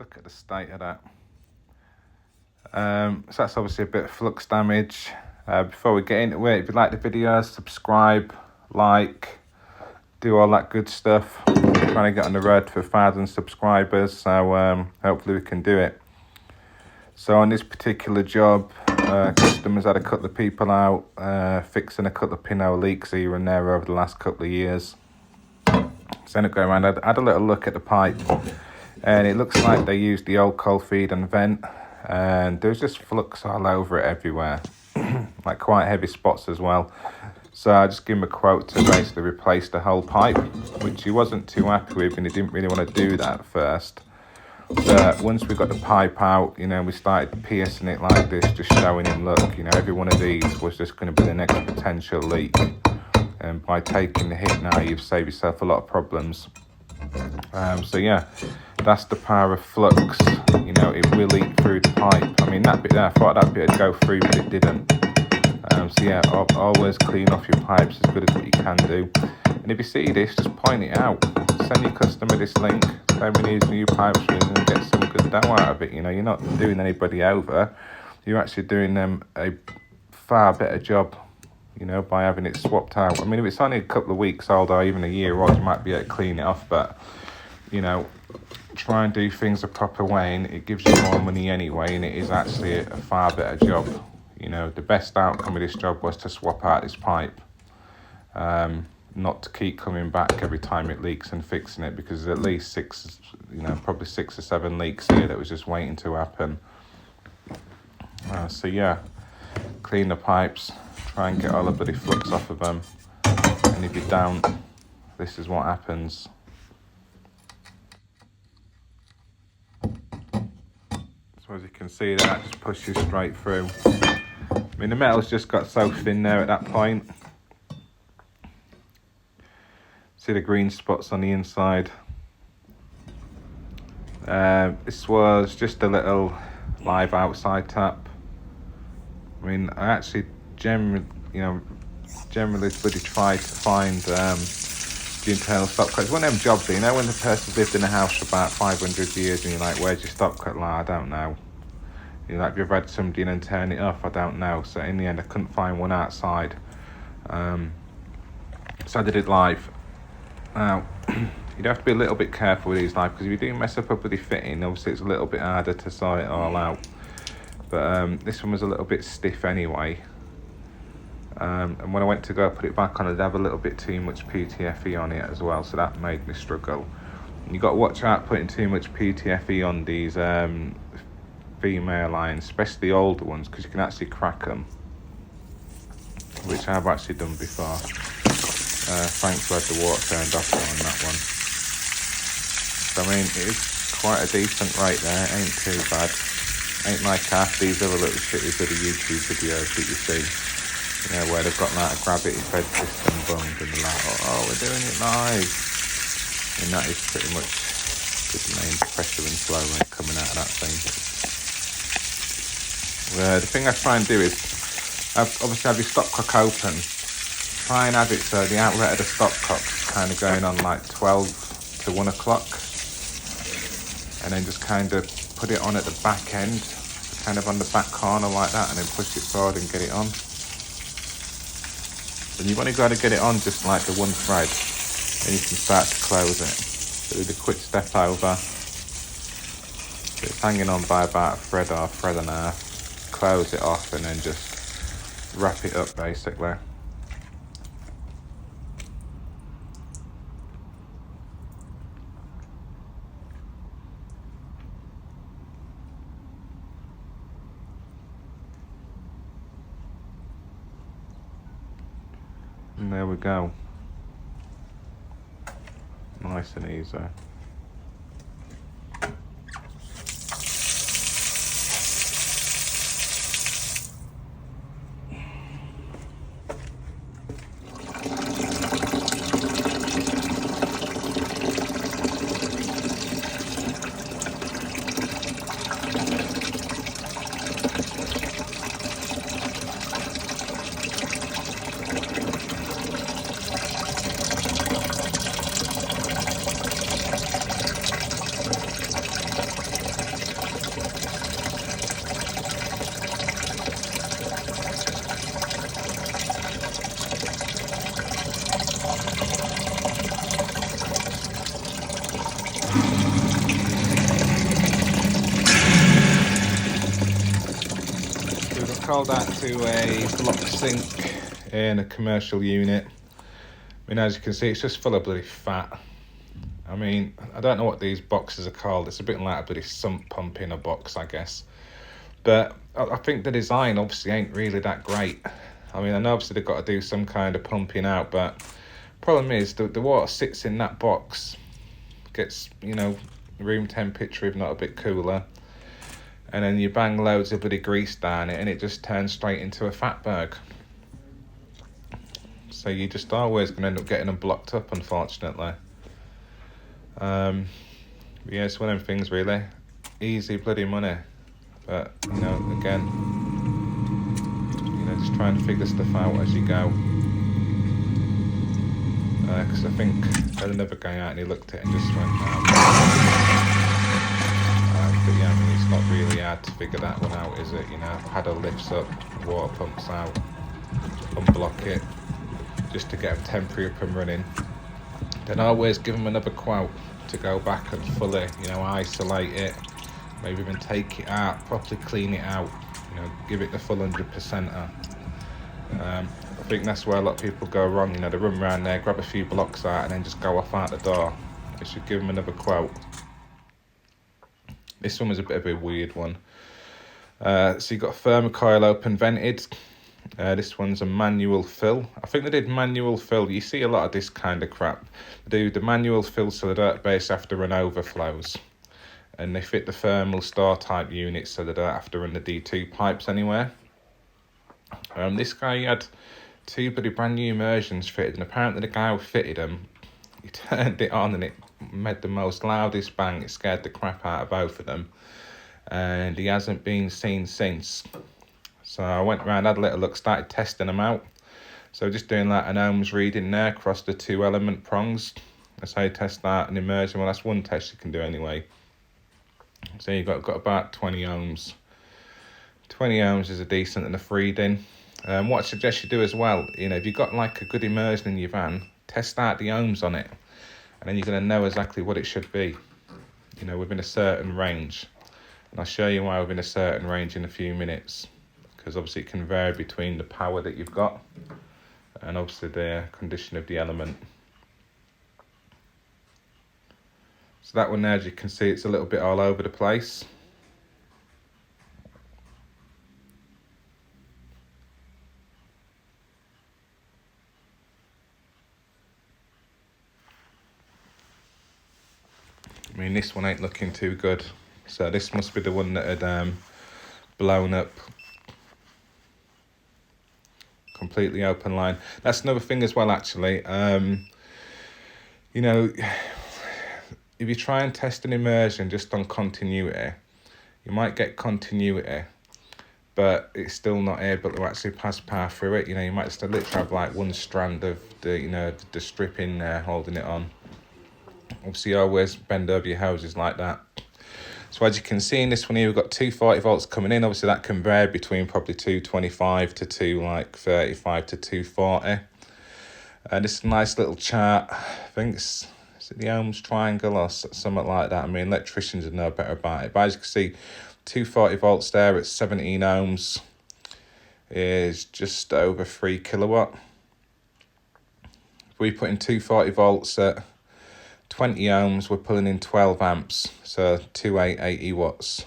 look at the state of that. So that's obviously a bit of flux damage. Before we get into it, if you like the video, subscribe, like, do all that good stuff. We're trying to get on the road for 1,000 subscribers, so hopefully we can do it. So on this particular job, customers had a couple of people out fixing a couple of pinhole leaks here and there over the last couple of years. So I go around, I had a little look at the pipe, and it looks like they used the old coal feed and vent, and there's just flux all over it everywhere, like quite heavy spots as well. So I just gave him a quote to basically replace the whole pipe, which he wasn't too happy with, and he didn't really want to do that at first. But once we got the pipe out, you know, we started piercing it like this, just showing him, look, you know, every one of these was just going to be the next potential leak. And by taking the hit now, you've saved yourself a lot of problems. So yeah, that's the power of flux. You know, it will leak through the pipe. I mean, that bit there, I thought that bit would go through, but it didn't. So yeah, always clean off your pipes as good as what you can do. And if you see this, just point it out. Send your customer this link. Say we need new pipes and get some good dough out of it. You know, you're not doing anybody over. You're actually doing them a far better job, you know, by having it swapped out. I mean, if it's only a couple of weeks old or even a year old, you might be able to clean it off. But, you know, try and do things a proper way, and it gives you more money anyway, and it is actually a far better job. You know, the best outcome of this job was to swap out this pipe, not to keep coming back every time it leaks and fixing it, because there's at least probably 6 or 7 leaks here that was just waiting to happen. So yeah, clean the pipes, try and get all the bloody flux off of them, and if you don't, this is what happens. So as you can see, that just pushes straight through. I mean, the metal's just got so thin there at that point. See the green spots on the inside. This was just a little live outside tap. I mean, I actually generally bloody tried to find the internal stopcock. It's one of them jobs, you know, when the person's lived in a house for about 500 years and you're like, where's your stopcock? Like, I don't know. You know, like, you've had somebody in and turn it off, I don't know. So in the end, I couldn't find one outside. So I did it live. Now, you'd have to be a little bit careful with these live, because if you do mess up a bloody fitting, obviously it's a little bit harder to saw it all out. But this one was a little bit stiff anyway. And when I went to go put it back on, I'd have a little bit too much PTFE on it as well, so that made me struggle. And you've got to watch out putting too much PTFE on these female lines, especially the older ones, because you can actually crack them, which I've actually done before. Thanks to have the water turned off on that one. So I mean, it is quite a decent rate there, ain't too bad. Ain't like half these other little shitty bit of YouTube videos that you see, you know, where they've got like a gravity fed system bung and they're like, oh, we're doing it live. And that is pretty much just main pressure and flow rate coming out of that thing. The thing I try and do is, obviously have your stopcock open, try and have it so the outlet of the stopcock's kind of going on like 12 to 1 o'clock, and then just kind of put it on at the back end, kind of on the back corner like that, and then push it forward and get it on. And you've only got to get it on just like the one thread, and you can start to close it. So do the quick step over, so it's hanging on by about a thread or a thread and a half. Close it off and then just wrap it up basically. And there we go. Nice and easy. control that to a block sink in a commercial unit. I mean, as you can see, it's just full of bloody fat. I mean, I don't know what these boxes are called. It's a bit like a bloody sump pump in a box, I guess. But I think the design obviously ain't really that great. I mean, I know obviously they've got to do some kind of pumping out, but problem is the water sits in that box, gets, you know, room temperature, if not a bit cooler, and then you bang loads of bloody grease down it and it just turns straight into a fatberg. So you just always going to end up getting them blocked up, unfortunately. Yeah, it's one of them things, really. Easy bloody money. But, you know, again, you know, just trying to figure stuff out as you go. Because I think another guy out and he looked at it and just went, no. But yeah, I mean, it's not really hard to figure that one out, is it? You know, paddle lifts up, water pumps out, unblock it, just to get them temporary up and running. Then I always give them another quote to go back and fully, you know, isolate it, maybe even take it out, properly clean it out, you know, give it the full 100%er. I think that's where a lot of people go wrong, you know, they run around there, grab a few blocks out and then just go off out the door. I should give them another quote. This one was a bit of a weird one. So you've got thermocoil open vented. This one's a manual fill. I think they did manual fill. You see a lot of this kind of crap. They do the manual fill so the dirt base have to run overflows. And they fit the thermal store type units so they don't have to run the D2 pipes anywhere. This guy had 2 bloody brand new immersions fitted, and apparently the guy who fitted them, he turned it on and it made the most loudest bang. It scared the crap out of both of them. And he hasn't been seen since. So I went around, had a little look, started testing them out. So just doing like an ohms reading there across the 2 element prongs. That's how you test that, an immersion. Well, that's one test you can do anyway. So you've got about 20 ohms. 20 ohms is a decent enough reading. What I suggest you do as well, you know, if you've got like a good immersion in your van, test out the ohms on it. And then you're going to know exactly what it should be, you know, within a certain range. And I'll show you why within a certain range in a few minutes. Because obviously it can vary between the power that you've got and obviously the condition of the element. So that one there, as you can see, it's a little bit all over the place. I mean, this one ain't looking too good. So this must be the one that had blown up. Completely open line. That's another thing as well, actually. You know, if you try and test an immersion just on continuity, you might get continuity, but it's still not able to actually pass power through it. You know, you might just literally have like one strand of the, you know, the strip in there holding it on. Obviously, you always bend over your hoses like that. So as you can see in this one here, we've got 240 volts coming in. Obviously, that can vary between probably 225 to 235 to 240. This is a nice little chart. I think is it the ohms triangle or something like that? I mean, electricians would know better about it. But as you can see, 240 volts there at 17 ohms is just over 3 kilowatt. If we put in 240 volts at 20 ohms, we're pulling in 12 amps, so 2880 watts.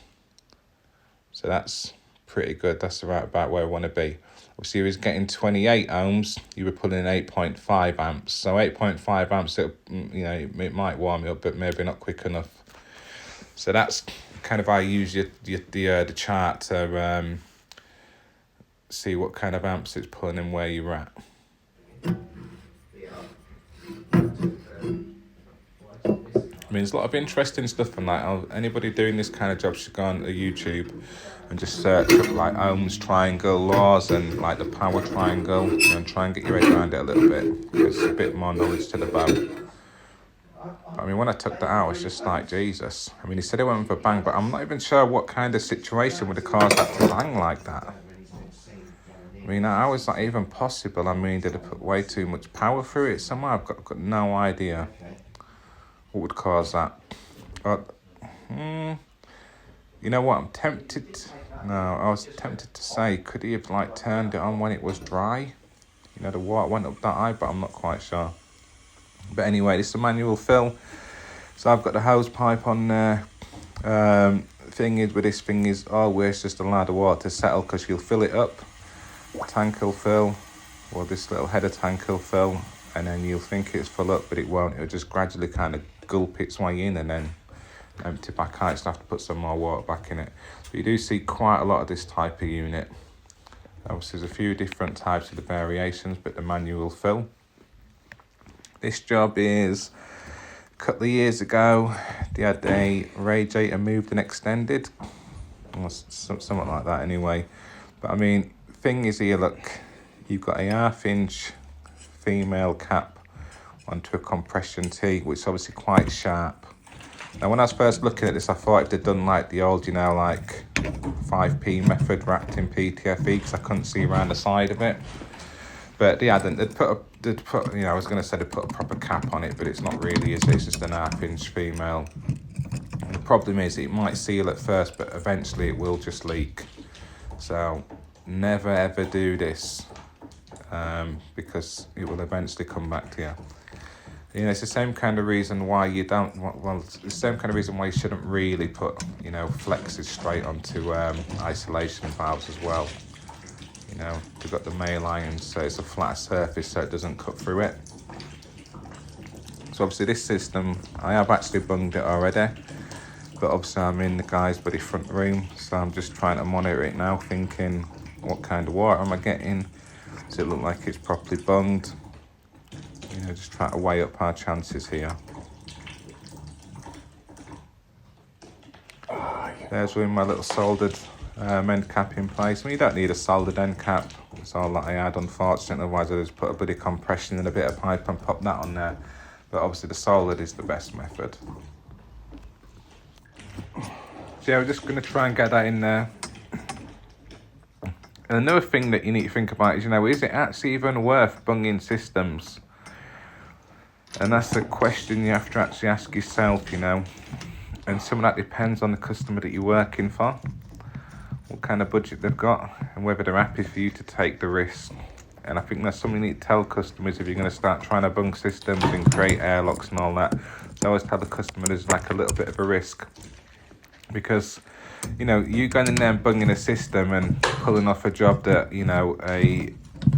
So that's pretty good. That's about where we want to be. Obviously, if he's getting 28 ohms, you were pulling in 8.5 amps. So 8.5 amps, you know, it might warm it up, but maybe not quick enough. So that's kind of how you use the chart to see what kind of amps it's pulling in where you're at. I mean, there's a lot of interesting stuff on that. Anybody doing this kind of job should go on to YouTube and just search up like ohms triangle laws and like the power triangle, you know, and try and get your head around it a little bit. There's a bit more knowledge to the boat. But, I mean, when I took that out, it's just like, Jesus. I mean, he said it went with a bang, but I'm not even sure what kind of situation would have caused that to bang like that. I mean, how is that even possible? I mean, did they put way too much power through it somewhere? I've got no idea what would cause that. But You know what, I was tempted to say, could he have like turned it on when it was dry? You know, the water went up that high, but I'm not quite sure. But anyway, this is a manual fill. So I've got the hose pipe on there. Thing is, with this thing is always just allow the water to settle, because you'll fill it up, tank will fill, or this little header tank will fill, and then you'll think it's full up, but it won't. It'll just gradually kind of gulp its way in and then empty back out. So I have to put some more water back in it. But you do see quite a lot of this type of unit. Obviously there's a few different types of the variations, but the manual fill. This job is a couple of years ago. They had a radiator moved and extended, or something like that anyway. But I mean, thing is here, look, you've got a 1/2 inch female cap onto a compression tee, which is obviously quite sharp. Now, when I was first looking at this, I thought they'd done like the old, like 5p method wrapped in PTFE, because I couldn't see around the side of it. But they hadn't. They'd put, I was going to say they put a proper cap on it, but it's not really, is it? It's just an 1/2 inch female. And the problem is it might seal at first, but eventually it will just leak. So never ever do this, because it will eventually come back to you. It's the same kind of reason why you don't, it's the same kind of reason why you shouldn't really put, flexes straight onto isolation valves as well. They've got the male irons, so it's a flat surface so it doesn't cut through it. So obviously this system, I have actually bunged it already, but obviously I'm in the guy's bloody front room, so I'm just trying to monitor it now, thinking what kind of water am I getting? Does it look like it's properly bunged? Just trying to weigh up our chances here. There's with my little soldered end cap in place. I mean, you don't need a soldered end cap. It's all that I had, unfortunately. Otherwise, I'd just put a bit of compression and a bit of pipe and pop that on there. But obviously, the soldered is the best method. So yeah, we're just going to try and get that in there. And another thing that you need to think about is, is it actually even worth bunging systems? And that's a question you have to actually ask yourself, And some of that depends on the customer that you're working for, what kind of budget they've got, and whether they're happy for you to take the risk. And I think that's something you need to tell customers if you're going to start trying to bung systems and create airlocks and all that. So I always tell the customer there's like a little bit of a risk. Because, you going in there and bunging a system and pulling off a job that, a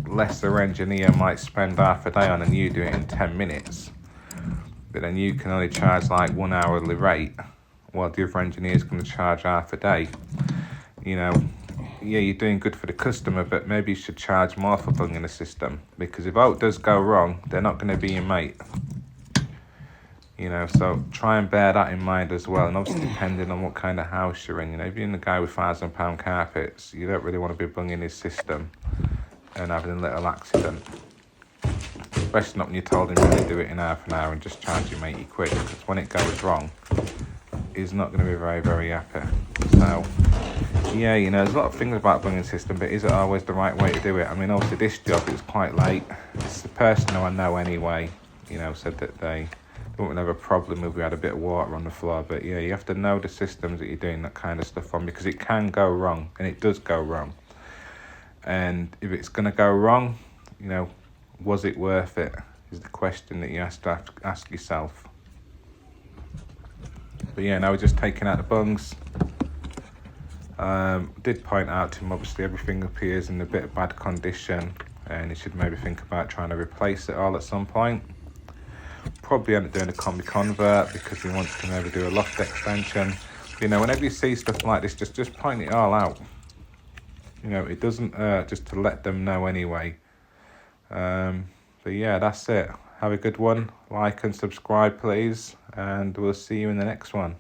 lesser engineer might spend half a day on, and you do it in 10 minutes. But then you can only charge like 1 hourly rate, while the other engineer's going to charge half a day. Yeah, you're doing good for the customer, but maybe you should charge more for bunging a system, because if out does go wrong, they're not going to be your mate. So try and bear that in mind as well. And obviously, depending on what kind of house you're in, if you're in the guy with £1,000 carpets, you don't really want to be bunging his system and having a little accident. Especially not when you told him to do it in half an hour and just charge him 80 quid, because when it goes wrong, he's not going to be very, very happy. So, yeah, there's a lot of things about bunging system, but is it always the right way to do it? I mean, obviously this job, it was quite late. It's the person who I know anyway, said that they wouldn't have a problem if we had a bit of water on the floor. But yeah, you have to know the systems that you're doing that kind of stuff on, because it can go wrong, and it does go wrong. And if it's going to go wrong, was it worth it, is the question that you have to ask yourself. But yeah, now we're just taking out the bungs. Did point out to him, obviously everything appears in a bit of bad condition, and he should maybe think about trying to replace it all at some point. Probably end up doing a combi convert, because he wants to maybe do a loft extension. Whenever you see stuff like this, just point it all out. It doesn't hurt just to let them know anyway. But yeah, that's it. Have a good one. Like and subscribe, please. And we'll see you in the next one.